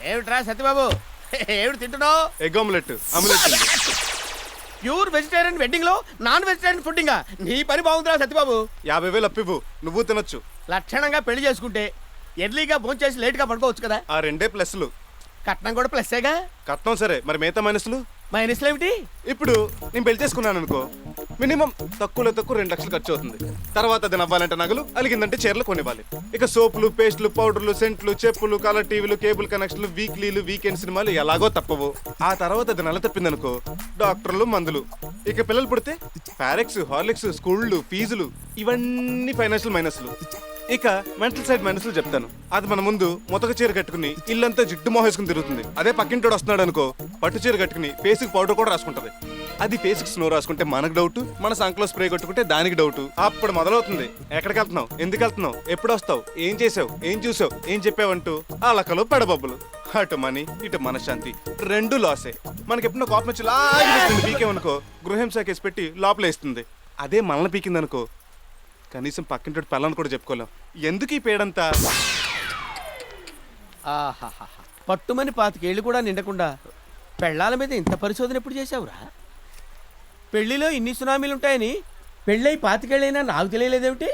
ఏమిట్రా సత్యబాబు, ఏమిటి తింటున్నావు? Egg omelette omelette pure vegetarian wedding లో నాన్ వెజిటేరియన్ ఫుడ్డింగ్. నీ పని బాగుందిరా సత్యబాబు. 50,000 అప్పివ్వు, నువ్వు తినొచ్చు. లక్షణంగా పెళ్లి చేసుకుంటే ఎర్లీగా భోంచేసి లేట్ గా పడుకోవచ్చు కదా. ఆ రెండే ప్లస్లు. కట్నం కూడా ప్లస్సేగా. కట్నం సరే, మరి మిగతా మైనస్లు? మైనస్లు ఏమిటి? ఇప్పుడు నేను పెళ్లి చేసుకున్నాను అనుకో, మినిమం తక్కువలో తక్కువ 2 లక్షలు ఖర్చు అవుతుంది. తర్వాత అది నవ్వాలంటే నగలు, అలిగిందంటే చీరలు కొనివ్వాలి. ఇక సోపులు, పేస్టులు, పౌడర్లు, సెంట్లు, చెప్పులు, కలర్ టీవీలు, కేబుల్ కనెక్షన్లు, వీక్లీలు, వీకెండ్ సినిమాలు ఎలాగో తప్పవు. ఆ తర్వాత అది నెల తప్పిందనుకో, డాక్టర్లు, మందులు. ఇక పిల్లలు పుడితే పారెక్స్, హార్లిక్స్, స్కూళ్ళు, ఫీజులు, ఇవన్నీ ఫైనాన్షియల్ మైనస్లు. ఇక మెంటల్ సైడ్ మైనస్లు చెప్తాను. అది మన ముందు మొతక చీర కట్టుకుని ఇల్లంతా జిడ్డు మోహేసుకుని తిరుగుతుంది. అదే పక్కింటోడు వస్తున్నాడు అనుకో, పట్టు చీర కట్టుకుని ఫేస్కి పౌడర్ కూడా రాసుకుంటది. అది ఫేస్కి స్నో రాసుకుంటే మనకు డౌట్, మన సంకలో స్ప్రే కొట్టుకుంటే దానికి డౌట్. అప్పుడు మొదలవుతుంది, ఎక్కడికి వెళ్తున్నావు, ఎందుకు వెళ్తున్నావు, ఎప్పుడు వస్తావు, ఏం చేసావు, ఏం చూసావు, ఏం చెప్పావంటూ ఆ లక్కలో పెడబబ్బులు. అటు మనీ, ఇటు మనశ్శాంతి, 2 లాసే. మనకి ఎప్పుడో కోపం వచ్చి లాగి పీకేమనుకో, గృహహింస కేసు పెట్టి లోపలేస్తుంది. అదే మనల్ని పీకిందనుకో, కనీసం పక్కింటి పిల్లని కూడా చెప్పుకోలేం. ఎందుకు ఈ పేడంతా? ఆహాహా, పట్టుమని 25 ఏళ్ళు కూడా నిండకుండా పెళ్ళాల మీద ఇంత పరిశోధన ఎప్పుడు చేసావురా? పెళ్లిలో ఇన్ని సునామీలు ఉంటాయని పెళ్ళై 25 ఏళ్ళైనా నాకు తెలియలేదేమిటి?